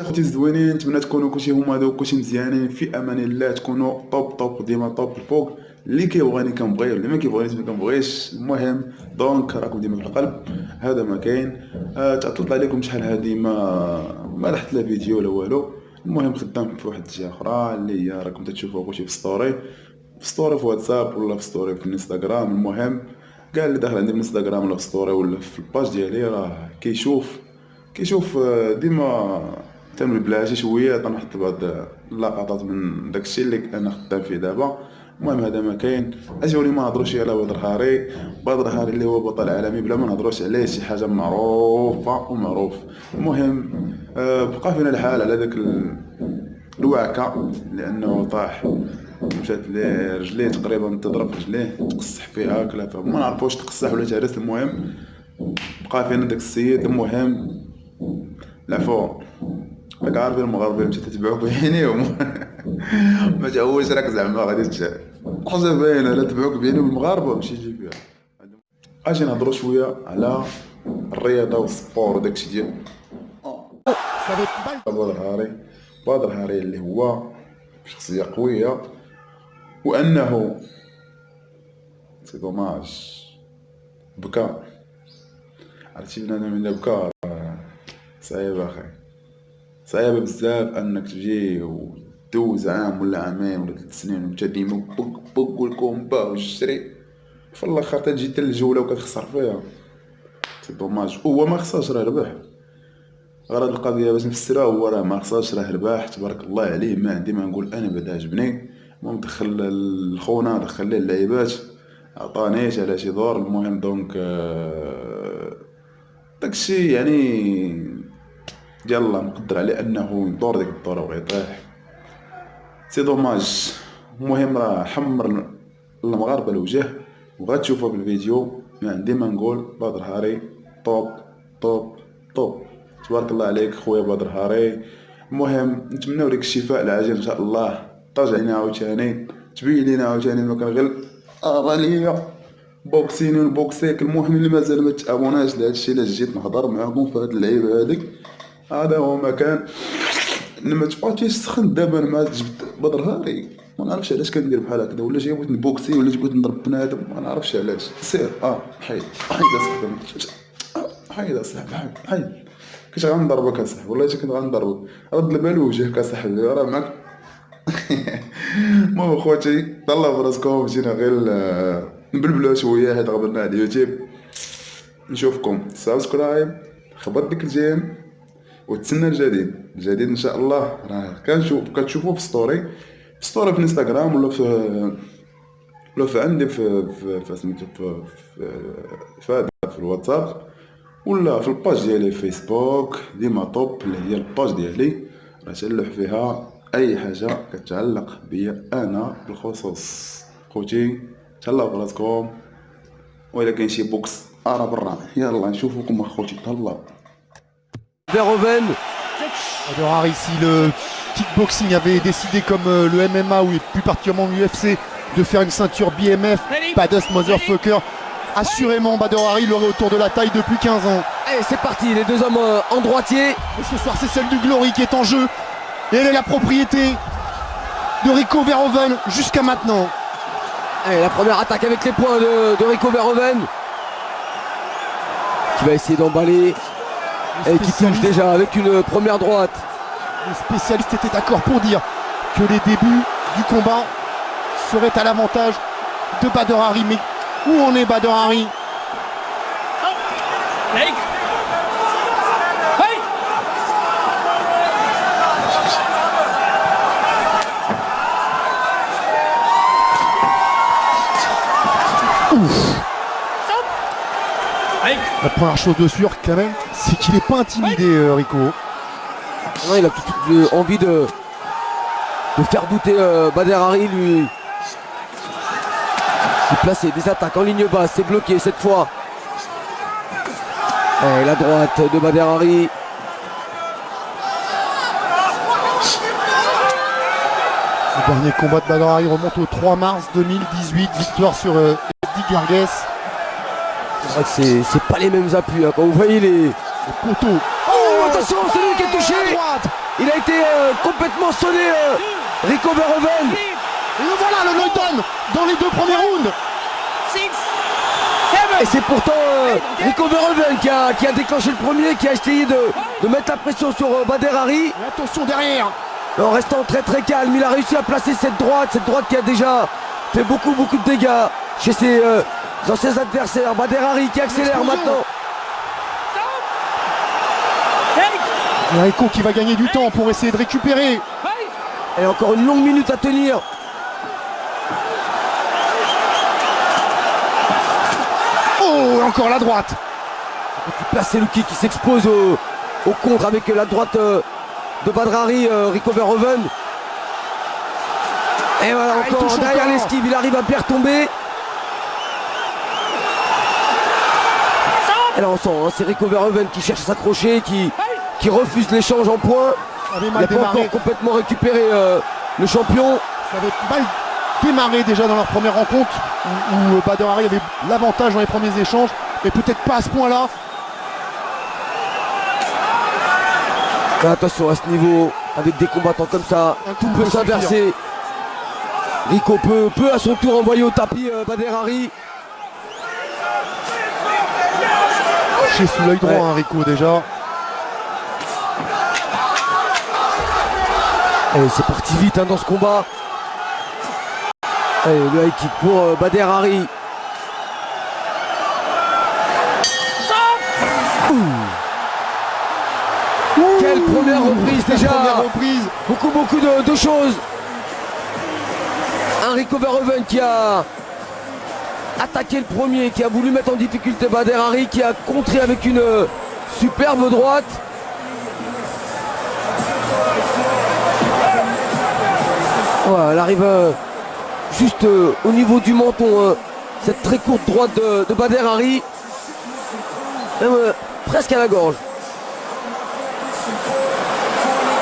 اخوتي الزوينين، نتمنى تكونوا كلشي هما هادو كلشي مزيانين في امان الله، تكونوا طوب ديما طوب الفوق. اللي كيبغاني كنبغيه واللي ما كيبغانيش ما كنبغيش، المهم دونك راكم ديما في القلب، هذا ما كاين. تعطلت عليكم شحال هادي ما لحت لا فيديو لا والو. المهم خدام في واحد الجهه اخرى اللي هي راكم تشوفوا كلشي في ستوري، في ستوري في واتساب ولا في ستوري في الانستغرام. المهم كاع اللي داخل عندي في الانستغرام ولا في ستوري ولا في الباج ديالي راه كيشوف ديما تم البلاشي شويه تنحط بعض اللقطات من داكشي اللي انا خدام فيه دابا. المهم هذا ما كاين. اجوني ما نهضروش على بدر هاري اللي هو بطل عالمي بلا ما نهضروش عليه، شي حاجه معروفه ومعروف. المهم بقى فينا الحال على داك الوعكه لانه طاح، مشات ليه رجليه تقريبا تضرب في رجليه، تقصح فيها كلا ما نعرفوش تقصح ولا تعرس. المهم بقى فينا داك السيد. المهم العفو، راك عارف المغاربه مشات تتبعوك بعينيهم ما تعولش راك زعما غادي حاجه باينه، لا تبعوك بعينيهم المغاربه ماشي يجي فيها. اجي نهضروا شويه على الرياضه والسبور وداكشي ديال بدر هاري اللي هو شخصيه قويه، وانه سي دوماج بكى. عرفتي بنادم من بكى صعيبه اخي، صعيبه بزاف انك تجي ودوز عام ولا عامين ولا 3 سنين وانت ديما بق والكومبا والشري، في الاخر تجي حتى الجوله وكتخسر فيها. سي دوماج. هو ما خسرش، راه ربح. غير هاد القضيه باش نفسرها، هو راه ما خسرش، راه رباح تبارك الله عليه. ما عندي ما نقول، انا بدا عجبني. المهم دخل الخونه، دخل ليه اللعيبات، عطانيش على شي دور. المهم دونك داكشي يعني يلا نقدر عليه انه يدور ديك الدوره وغيطيح. سي دوماج. المهم راه حمر المغاربه الوجه، وغتشوفوا بالفيديو. ما عندي ما نقول، بدر هاري طوب طوب طوب، تبارك الله عليك خويا بدر هاري. المهم نتمنوا لك الشفاء العاجل ان شاء الله. ترجع لينا عاوتاني، تبين لينا عاوتاني المكان غير ليا بوكسين ونبوكسيك. المهم اللي مازال ما تابوناش لهذا الشيء، لا جيت نهضر معكم في هاد اللعيبه هذيك، هذا هو مكان. لما تبقى تيسخن دابا انا ما جبت بدر هاري، ما نعرفش علاش كندير بحال هكذا، ولا جاي بغيت نبوكسي ولا بغيت نضرب بنادم، ما نعرفش علاش. سير حيد اصاحبي، حيد اصاحبي، حيد. كنت غنضربك اصاحبي، والله كنت غنضربك. رد البال وجهك اصاحبي، راه معاك المهم خوتي طلعوا براسكم، جينا غير نبلبلوا شويه هاد غبرنا على اليوتيوب. نشوفكم سبسكرايب، خبط ديك الجيم، وتسنى الجديد ان شاء الله. راه كتشوفوا في ستوري في الانستغرام ولا في عندي في سميتو في الواتساب ولا في الباج ديالي في فيسبوك. ديما طوب اللي هي الباج ديالي، راه تلوح فيها اي حاجه كتعلق بيا انا بالخصوص. خوتي تهلاو براسكم، وإلا كاين شي بوكس راه برا. يلا نشوفكم اخوتي، تهلاو. Verhoeven. Alors ici le kickboxing avait décidé comme le MMA ou plus particulièrement l'UFC de faire une ceinture BMF, Baddest Motherfucker. Assurément Badr Hari l'aurait autour de la taille depuis 15 ans. Allez, c'est parti, les deux hommes en droitier. Et ce soir c'est celle du Glory qui est en jeu. Et elle est la propriété de Rico Verhoeven jusqu'à maintenant. Allez, la première attaque avec les poings de Rico Verhoeven, qui va essayer d'emballer et qui touche déjà avec une première droite. Les spécialistes étaient d'accord pour dire que les débuts du combat seraient à l'avantage de Badr Hari. Mais où en est Badr Hari? La première chose de sûr quand même, c'est qu'il n'est pas intimidé, Rico. Non, il a tout envie de faire douter Badr Hari, lui. Il place des attaques en ligne basse, c'est bloqué cette fois. Et la droite de Badr Hari. Le dernier combat de Badr Hari remonte au 3 mars 2018, victoire sur Eddie Gargues. C'est vrai que c'est pas les mêmes appuis, hein. Quand vous voyez les poteaux. Oh, attention, c'est lui qui est touché. À droite. complètement sonné Rico Verhoeven. Et le voilà, le knockdown dans les 2 premiers rounds. Et c'est pourtant Rico Verhoeven qui a déclenché le premier, qui a essayé de mettre la pression sur Bader Hari. Et attention derrière. En restant très très calme, il a réussi à placer cette droite qui a déjà fait beaucoup de dégâts chez ses anciens adversaires. Bader Hari qui accélère maintenant. Et Rico qui va gagner du temps pour essayer de récupérer. Et encore une longue minute à tenir. Oh, encore la droite. Placé Luki qui s'expose au contre avec la droite de Bader Hari, Rico Verhoeven. Et voilà, encore derrière l'esquive, il arrive à bien retomber. Et là on sent, hein, c'est Rico Verhoeven qui cherche à s'accrocher, qui refuse l'échange en points. Il n'a pas encore complètement récupéré le champion. Ça avait mal démarré déjà dans leur première rencontre où Bader Hari avait l'avantage dans les premiers échanges, mais peut-être pas à ce point-là. Attention à ce niveau, avec des combattants comme ça, tout peut s'inverser. Rico peut à son tour envoyer au tapis Bader Hari. Touché sous l'œil droit, hein, Rico déjà. Et c'est parti vite dans ce combat. Allez, le high kick pour Bader Hari. Quelle première reprise déjà. Première reprise. Beaucoup de choses. Un Rico Verhoeven qui a attaqué le premier, qui a voulu mettre en difficulté Bader Hari, qui a contré avec une superbe droite. Voilà, elle arrive juste au niveau du menton, cette très courte droite de Bader Hari, même presque à la gorge.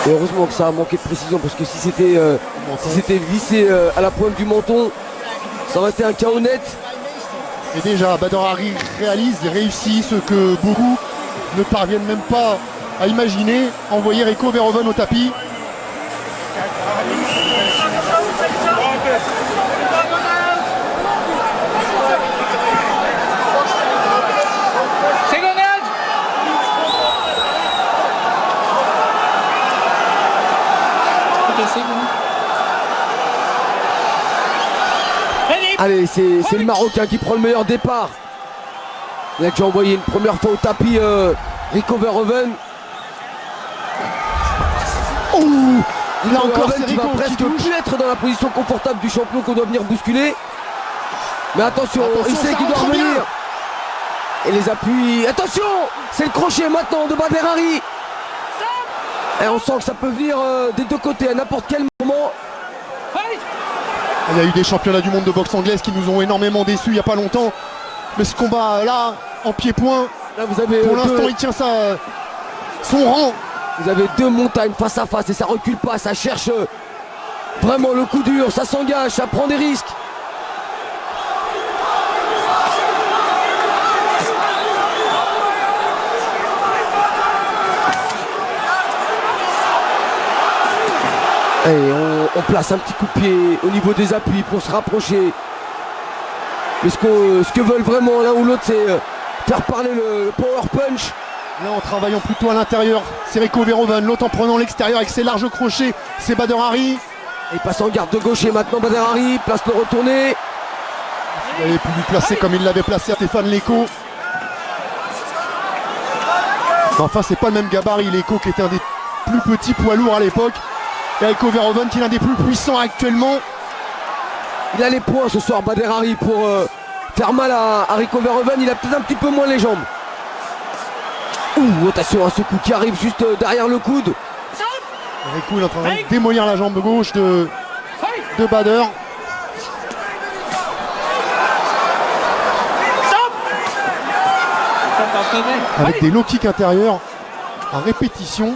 Et heureusement que ça a manqué de précision, parce que si c'était vissé à la pointe du menton, ça aurait été un KO net. Et déjà Bader Hari réalise et réussit ce que beaucoup ne parviennent même pas à imaginer, envoyer Rico Verhoeven au tapis. Allez, c'est le Marocain qui prend le meilleur départ. Il a déjà envoyé une première fois au tapis Rico Verhoeven. Là encore, c'est qui va Rico presque qui touche. plus être dans la position confortable du champion qu'on doit venir bousculer. Mais attention, il sait ça qu'il doit rentre bien. revenir. Et les appuis. Attention, c'est le crochet maintenant de Bader Hari. Et on sent que ça peut venir des deux côtés à n'importe quel moment. Il y a eu des championnats du monde de boxe anglaise qui nous ont énormément déçus il n'y a pas longtemps. Mais ce combat là, en pied-point, Là, vous avez pour l'instant il tient son rang. Vous avez deux montagnes face à face et ça recule pas, ça cherche vraiment le coup dur, ça s'engage, ça prend des risques. Allez, on place un petit coup de pied au niveau des appuis pour se rapprocher. Mais ce que veulent vraiment l'un ou l'autre, c'est faire parler le power punch. Là en travaillant plutôt à l'intérieur, c'est Rico Verhoeven. L'autre en prenant l'extérieur avec ses larges crochets, c'est Bader Hari. Il passe en garde de gauche et maintenant Bader Hari place le retourné. Il avait pu lui placer comme il l'avait placé à Stéphane Leko. Mais enfin c'est pas le même gabarit. Leko qui était un des plus petits poids lourds à l'époque. Et Rico Verhoeven qui est l'un des plus puissants actuellement. Il a les points ce soir Bader Hari pour faire mal à Rico Verhoeven. Il a peut-être un petit peu moins les jambes. Attention à ce coup qui arrive juste derrière le coude. Rico il est en train de démolir la jambe gauche de Bader. Avec des low kicks intérieurs à répétition.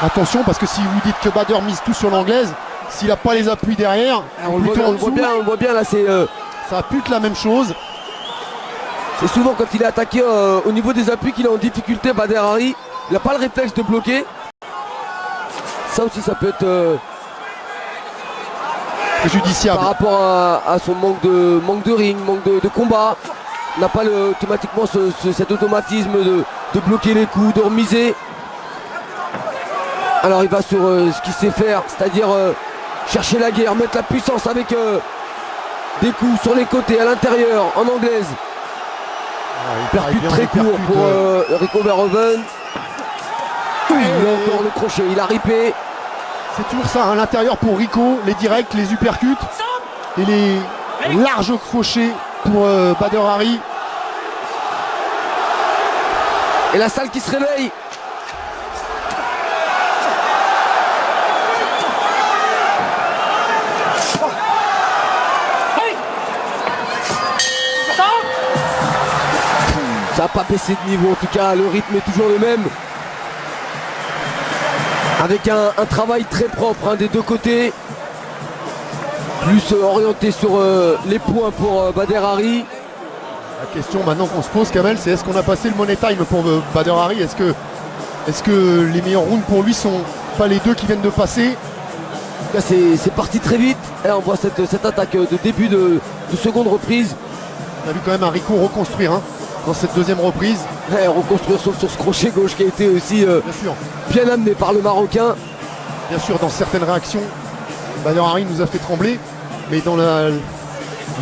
Attention parce que si vous dites que Bader mise tout sur l'anglaise, s'il n'a pas les appuis derrière, on le voit bien là, c'est ça a pu être la même chose. c'est souvent quand il est attaqué au niveau des appuis qu'il est en difficulté Bader Hari. Il n'a pas le réflexe de bloquer. Ça aussi, ça peut être préjudiciable. par rapport à son manque de ring, manque de combat. On n'a pas automatiquement cet automatisme de bloquer les coups, de remiser. Alors il va sur ce qu'il sait faire, c'est-à-dire chercher la guerre, mettre la puissance avec des coups sur les côtés, à l'intérieur, en anglaise. Percute très court pour Rico Verhoeven. Il a encore le crochet, il a ripé. C'est toujours ça, à l'intérieur pour Rico, les directs, les uppercuts et les larges crochets pour Bader Hari. Et la salle qui se réveille. Ça n'a pas baissé de niveau, en tout cas le rythme est toujours le même. Avec un travail très propre des deux côtés. Plus orienté sur les points pour Bader Hari. La question maintenant qu'on se pose, Kamel, c'est est-ce qu'on a passé le money time pour Bader Hari? Est-ce que les meilleurs rounds pour lui sont pas les deux qui viennent de passer? Là c'est parti très vite. Et on voit cette attaque de début de seconde reprise. On a vu quand même un Rico reconstruire dans cette deuxième reprise. Ouais, reconstruire sauf sur ce crochet gauche qui a été aussi bien amené par le Marocain. Bien sûr, dans certaines réactions, Bader Hari nous a fait trembler, mais dans la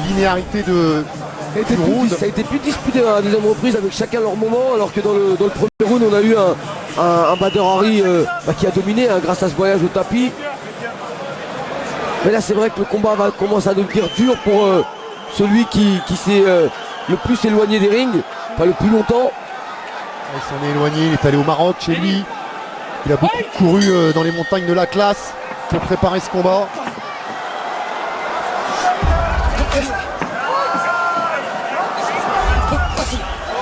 linéarité ça a été plus disputé dans la deuxième reprise avec chacun leur moment, alors que dans le premier round on a eu un Bader Hari qui a dominé grâce à ce voyage au tapis. Mais là c'est vrai que le combat commence à devenir dur pour celui qui s'est le plus éloigné des rings, enfin le plus longtemps. Il s'en est éloigné, il est allé au Maroc chez lui. Il a beaucoup couru dans les montagnes de l'Atlas pour préparer ce combat.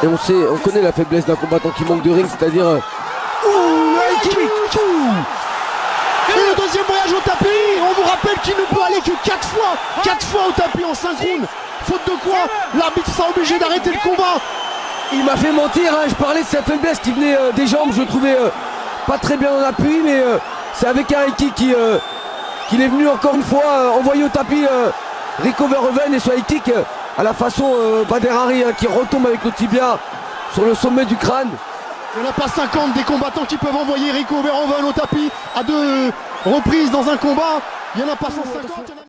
Et on connaît la faiblesse d'un combattant qui manque de ring, c'est-à-dire Et le deuxième voyage au tapis, on vous rappelle qu'il ne peut aller que 4 fois au tapis en synchrone. Faute de quoi, l'arbitre sera obligé d'arrêter le combat. il m'a fait mentir, je parlais de sa faiblesse qui venait des jambes, je le trouvais pas très bien en appui, mais c'est avec un high kick qu'il est venu encore une fois envoyer au tapis Rico Verhoeven, et ce high kick à la façon Bader Hari qui retombe avec le tibia sur le sommet du crâne. Il n'y en a pas 50 des combattants qui peuvent envoyer Rico Verhoeven au tapis à 2 reprises dans un combat. Il n'y en a pas 150.